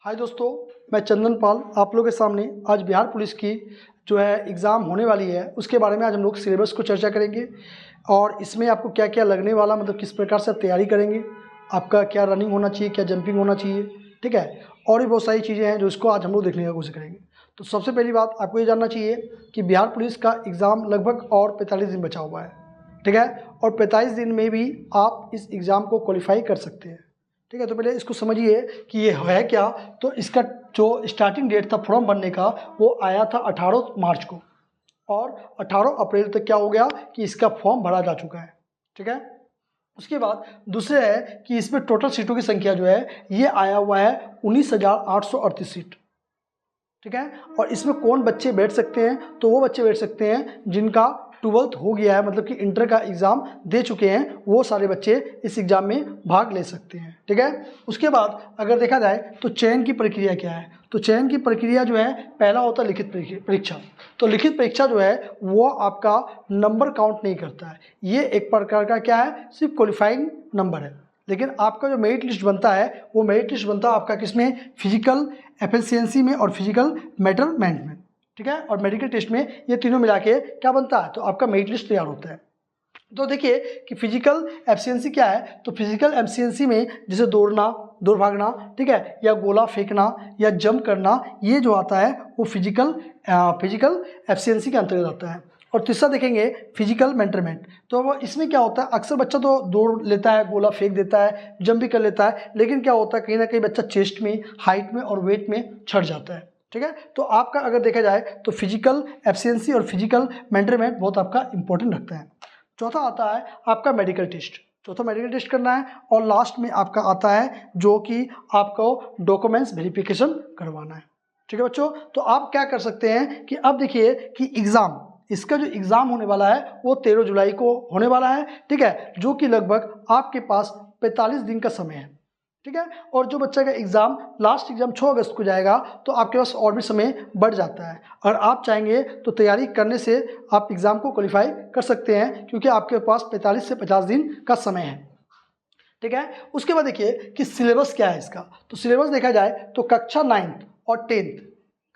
हाय दोस्तों, मैं चंदन पाल आप लोगों के सामने आज बिहार पुलिस की जो है एग्ज़ाम होने वाली है उसके बारे में आज हम लोग सिलेबस को चर्चा करेंगे और इसमें आपको क्या क्या लगने वाला, मतलब किस प्रकार से आप तैयारी करेंगे, आपका क्या रनिंग होना चाहिए, क्या जंपिंग होना चाहिए, ठीक है। और भी बहुत सारी चीज़ें हैं जो इसको आज हम लोग देखने की कोशिश करेंगे। तो सबसे पहली बात आपको ये जानना चाहिए कि बिहार पुलिस का एग्ज़ाम लगभग और 45 दिन बचा हुआ है, ठीक है। और 45 दिन में भी आप इस एग्ज़ाम को क्वालिफाई कर सकते हैं, ठीक है। तो पहले इसको समझिए कि ये है क्या। तो इसका जो स्टार्टिंग डेट था फॉर्म भरने का वो आया था 18 मार्च को और 18 अप्रैल तक क्या हो गया कि इसका फॉर्म भरा जा चुका है, ठीक है। उसके बाद दूसरे है कि इसमें टोटल सीटों की संख्या जो है ये आया हुआ है 19,838 सीट, ठीक है। और इसमें कौन बच्चे बैठ सकते हैं, तो वो बच्चे बैठ सकते हैं जिनका 12th हो गया है, मतलब कि इंटर का एग्ज़ाम दे चुके हैं, वो सारे बच्चे इस एग्ज़ाम में भाग ले सकते हैं, ठीक है। उसके बाद अगर देखा जाए तो चयन की प्रक्रिया क्या है, तो चयन की प्रक्रिया जो है पहला होता है लिखित परीक्षा। तो लिखित परीक्षा जो है वो आपका नंबर काउंट नहीं करता है, ये एक प्रकार का क्या है, सिर्फ क्वालिफाइंग नंबर है। लेकिन आपका जो मेरिट लिस्ट बनता है वो मेरिट लिस्ट बनता है आपका किसमें, फिजिकल एफिशिएंसी में और फिजिकल मेजरमेंट में, ठीक है। और मेडिकल टेस्ट में ये तीनों मिला के क्या बनता है, तो आपका मेरिट लिस्ट तैयार होता है। तो देखिए कि फिजिकल एफिशिएंसी क्या है, तो फिजिकल एफिशिएंसी में जैसे दौड़ भागना, ठीक है, या गोला फेंकना या जंप करना, ये जो आता है वो फिजिकल एफिशिएंसी के अंतर्गत आता है। और तीसरा देखेंगे फिजिकल मेजरमेंट। तो वो इसमें क्या होता है, अक्सर बच्चा तो दौड़ लेता है, गोला फेंक देता है, जंप भी कर लेता है, लेकिन क्या होता है कहीं ना कहीं बच्चा चेस्ट में, हाइट में और वेट में छट जाता है, ठीक है। तो आपका अगर देखा जाए तो फिजिकल एफिशिएंसी और फिजिकल मेजरमेंट बहुत आपका इंपॉर्टेंट रखता है। चौथा आता है आपका मेडिकल टेस्ट, चौथा मेडिकल टेस्ट करना है। और लास्ट में आपका आता है जो कि आपको डॉक्यूमेंट्स वेरिफिकेशन करवाना है, ठीक है बच्चों। तो आप क्या कर सकते हैं कि अब देखिए कि एग्ज़ाम, इसका जो एग्ज़ाम होने वाला है वो 13 जुलाई को होने वाला है, ठीक है, जो कि लगभग आपके पास 45 दिन का समय है, ठीक है। और जो बच्चा का एग्ज़ाम लास्ट एग्ज़ाम 6 अगस्त को जाएगा तो आपके पास और भी समय बढ़ जाता है। अगर आप चाहेंगे तो तैयारी करने से आप एग्ज़ाम को क्वालिफाई कर सकते हैं, क्योंकि आपके पास 45 से 50 दिन का समय है, ठीक है। उसके बाद देखिए कि सिलेबस क्या है इसका। तो सिलेबस देखा जाए तो कक्षा 9th और 10th,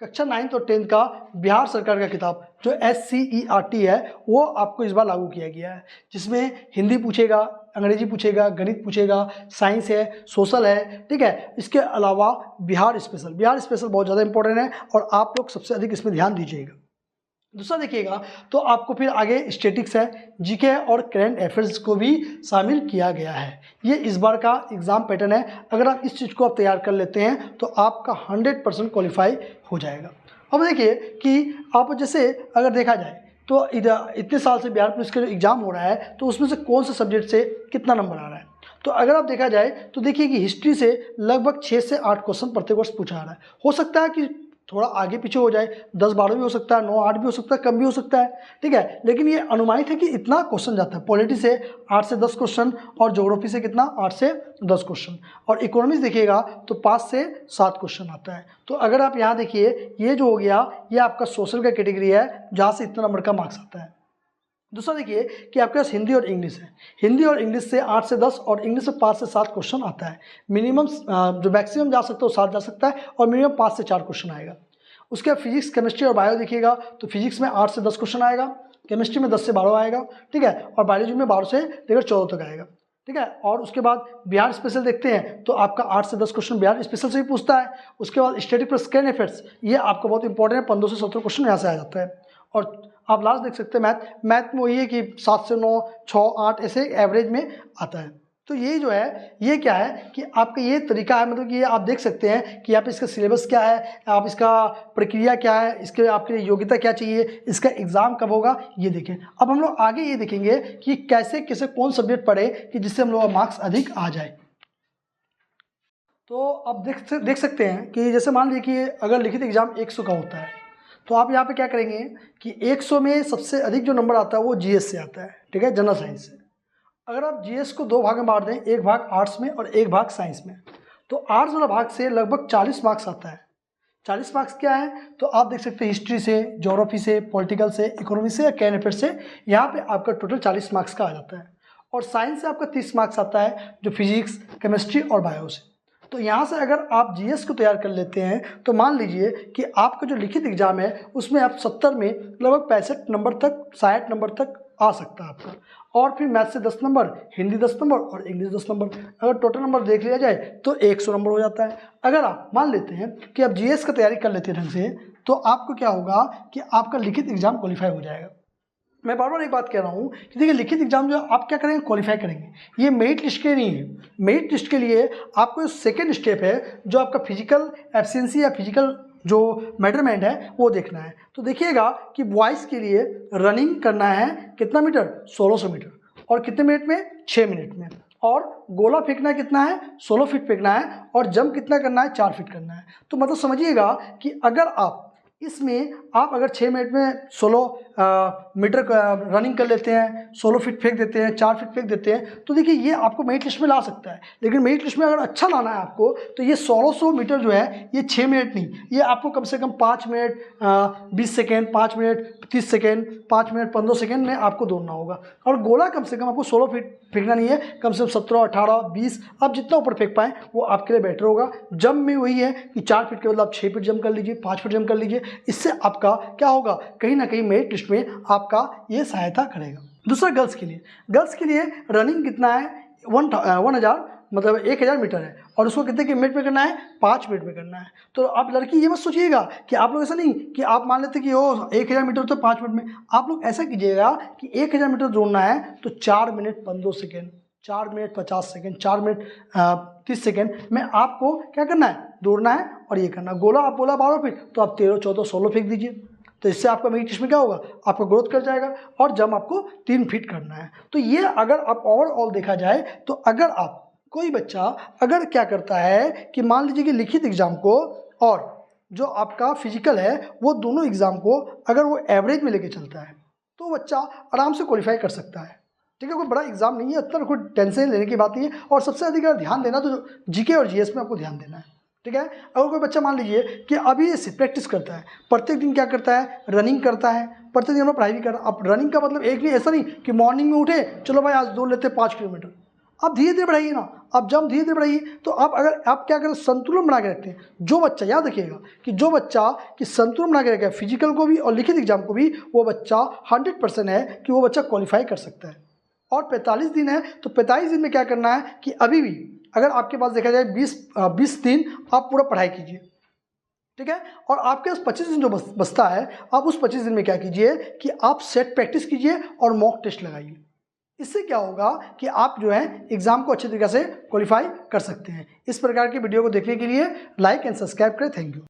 कक्षा 9th और 10th का बिहार सरकार का किताब जो SCERT है वो आपको इस बार लागू किया गया है, जिसमें हिंदी पूछेगा, अंग्रेजी पूछेगा, गणित पूछेगा, साइंस है, सोशल है, ठीक है। इसके अलावा बिहार स्पेशल बहुत ज़्यादा इंपॉर्टेंट है और आप लोग सबसे अधिक इसमें ध्यान दीजिएगा। दूसरा देखिएगा तो आपको फिर आगे स्टैटिक्स है, जीके और करंट अफेयर्स को भी शामिल किया गया है। ये इस बार का एग्ज़ाम पैटर्न है, अगर आप इस चीज़ को आप तैयार कर लेते हैं तो आपका 100% क्वालिफाई हो जाएगा। अब देखिए कि आप जैसे अगर देखा जाए तो इधर इतने साल से बिहार पुलिस का जो एग्ज़ाम हो रहा है तो उसमें से कौन से सब्जेक्ट से कितना नंबर आ रहा है। तो अगर आप देखा जाए तो देखिए कि हिस्ट्री से लगभग 6 से 8 क्वेश्चन प्रत्येक वर्ष पूछा आ रहा है। हो सकता है कि थोड़ा आगे पीछे हो जाए, 10-12 भी हो सकता है, 9-8 भी हो सकता है, कम भी हो सकता है, ठीक है। लेकिन ये अनुमानित है कि इतना क्वेश्चन जाता है। पॉलिटी से 8 से 10 क्वेश्चन और ज्योग्राफी से कितना, 8 से 10 क्वेश्चन, और इकोनॉमिक्स देखिएगा तो 5 से 7 क्वेश्चन आता है। तो अगर आप यहाँ देखिए ये जो हो गया ये आपका सोशल का कैटेगरी है जहाँ से इतना नंबर का मार्क्स आता है। दूसरा देखिए कि आपके पास हिंदी और इंग्लिश है, हिंदी और इंग्लिश से 8 से 10 और इंग्लिश से 5 से 7 क्वेश्चन आता है। मिनिमम जो मैक्सिमम जा सकता है वो 7 जा सकता है और मिनिमम 5 से 4 क्वेश्चन आएगा। उसके बाद फिजिक्स, केमिस्ट्री और बायो देखिएगा तो फिजिक्स में 8 से 10 क्वेश्चन आएगा, केमिस्ट्री में 10 से 12 आएगा, ठीक है, और बायोलॉजी में 12 से लेकर 14 तक आएगा, ठीक है। और उसके बाद बिहार स्पेशल देखते हैं तो आपका 8 से 10 क्वेश्चन बिहार स्पेशल से भी पूछता है। उसके बाद स्टैटिक प्लस करंट अफेयर्स, ये आपका बहुत इंपॉर्टेंट है, 15 से 17 क्वेश्चन यहाँ से आ जाता है। और आप लास्ट देख सकते हैं मैथ में वही है कि 7 से 9, 6, 8 ऐसे एवरेज में आता है। तो ये जो है ये क्या है कि आपका ये तरीका है, मतलब कि ये आप देख सकते हैं कि आप इसका सिलेबस क्या है, आप इसका प्रक्रिया क्या है, इसके आपके लिए योग्यता क्या चाहिए, इसका एग्ज़ाम कब होगा, ये देखें। अब हम लोग आगे ये देखेंगे कि कैसे कैसे कौन सब्जेक्ट पढ़े कि जिससे हम लोग का मार्क्स अधिक आ जाए। तो आप देख सकते हैं कि जैसे मान लीजिए कि अगर लिखित एग्ज़ाम 100 का होता है तो आप यहाँ पे क्या करेंगे कि 100 में सबसे अधिक जो नंबर आता है वो जीएस से आता है, ठीक है, जनरल साइंस से। अगर आप जीएस को 2 भाग में बांट दें, एक भाग आर्ट्स में और एक भाग साइंस में, तो आर्ट्स वाला भाग से लगभग 40 मार्क्स आता है। 40 मार्क्स क्या है, तो आप देख सकते हैं हिस्ट्री से, ज्योग्राफी से, पॉलिटिकल से, इकोनॉमी से या करंट अफेयर से, यहाँ पे आपका टोटल 40 मार्क्स का आ जाता है। और साइंस से आपका 30 मार्क्स आता है, जो फिजिक्स, केमिस्ट्री और बायो से। तो यहाँ से अगर आप जीएस को तैयार कर लेते हैं तो मान लीजिए कि आपका जो लिखित एग्जाम है उसमें आप 70 में लगभग 65 नंबर तक 60 नंबर तक आ सकता है आपका। और फिर मैथ से 10 नंबर, हिंदी 10 नंबर और इंग्लिश 10 नंबर, अगर टोटल नंबर देख लिया जाए तो 100 नंबर हो जाता है। अगर आप मान लेते हैं कि आप जीएस का तैयारी कर लेते हैं ढंग से, तो आपको क्या होगा कि आपका लिखित एग्जाम क्वालिफाई हो जाएगा। मैं बार बार एक बात कह रहा हूँ कि देखिए लिखित एग्जाम जो आप क्या करेंगे, क्वालिफाई करेंगे। ये मेरिट लिस्ट के नहीं है। मेरिट लिस्ट के लिए आपको सेकेंड स्टेप है जो आपका फिजिकल एफिशिएंसी या फिजिकल जो मेजरमेंट है वो देखना है। तो देखिएगा कि बॉयज़ के लिए रनिंग करना है कितना मीटर, 1600 मीटर, और कितने मिनट में, 6 मिनट में। और गोला फेंकना कितना है, 16 फीट फेंकना है, और जंप कितना करना है, 4 फीट करना है। तो मतलब समझिएगा कि अगर आप इसमें आप अगर 6 मिनट में 16 मीटर रनिंग कर लेते हैं, 16 फीट फेंक देते हैं, 4 फीट फेंक देते हैं, तो देखिए ये आपको मेरिट लिस्ट में ला सकता है। लेकिन मेरिट लिस्ट में अगर अच्छा लाना है आपको तो ये 1600 मीटर जो है ये 6 मिनट नहीं, ये आपको कम से कम 5 minute 20 second, 5 minute 30 second, 5 minute 15 second में आपको दौड़ना होगा। और गोला कम से कम आपको 16 फीट फेंकना नहीं है, कम से कम 17, 18, 20, आप जितना ऊपर फेंक पाएँ वो आपके लिए बेटर होगा। जंप में वही है कि 4 फीट के बदले आप 6 फीट जंप कर लीजिए, 5 फीट जंप कर लीजिए। इससे आपका क्या होगा, कहीं ना कहीं मेरिट लिस्ट में आपका ये सहायता करेगा। दूसरा गर्ल्स के लिए रनिंग कितना है, 1000 मतलब 1000 मीटर है, और उसको कितने के मिनट में करना है, 5 मिनट में करना है। तो आप लड़की ये मत सोचिएगा कि आप लोग ऐसा नहीं कि आप मान लेते कि वो 1000 मीटर तो 5 मिनट में। आप लोग ऐसा कीजिएगा कि 1000 मीटर दौड़ना है तो 4 minute 15 second, 4 minute 50 second, 4 minute 30 second में आपको क्या करना है, दौड़ना है और ये करना। गोला आप बोला 12 फीट, तो आप 13, 14, 16 फेंक दीजिए। तो इससे आपका मेरिट लिस्ट में क्या होगा, आपका ग्रोथ कर जाएगा। और जब आपको 3 फीट करना है। तो ये अगर आप ओवरऑल देखा जाए तो अगर आप कोई बच्चा अगर क्या करता है कि मान लीजिए कि लिखित एग्जाम को और जो आपका फिजिकल है वो दोनों एग्जाम को अगर वो एवरेज में लेके चलता है तो बच्चा आराम से क्वालिफाई कर सकता है। ठीक है, कोई बड़ा एग्जाम नहीं है, इतना कोई टेंशन लेने की बात नहीं है। और सबसे अधिक अगर ध्यान देना तो जीके और जीएस में आपको ध्यान देना है। ठीक है, अगर कोई बच्चा मान लीजिए कि अभी ये प्रैक्टिस करता है, प्रत्येक दिन क्या करता है, रनिंग करता है, प्रत्येक दिन हम पढ़ाई भी कर रहा है। अब रनिंग का मतलब एक नहीं, ऐसा नहीं कि मॉर्निंग में उठे चलो भाई आज दौड़ लेते 5 किलोमीटर। आप धीरे धीरे बढ़ाइए ना, आप जब धीरे धीरे बढ़ाइए तो आप अगर आप क्या करें, संतुलन बना के रखते हैं। जो बच्चा, याद रखिएगा कि जो बच्चा कि संतुलन बना के रखेगा फिजिकल को भी और लिखित एग्जाम को भी, वो बच्चा 100% है कि वो बच्चा क्वालिफाई कर सकता है। और 45 दिन है तो 45 दिन में क्या करना है कि अभी भी अगर आपके पास देखा जाए 20 दिन आप पूरा पढ़ाई कीजिए। ठीक है, और आपके पास 25 दिन जो बचता है, आप उस 25 दिन में क्या कीजिए कि आप सेट प्रैक्टिस कीजिए और मॉक टेस्ट लगाइए। इससे क्या होगा कि आप जो है एग्जाम को अच्छे तरीके से क्वालिफाई कर सकते हैं। इस प्रकार की वीडियो को देखने के लिए लाइक एंड सब्सक्राइब करें। Thank you.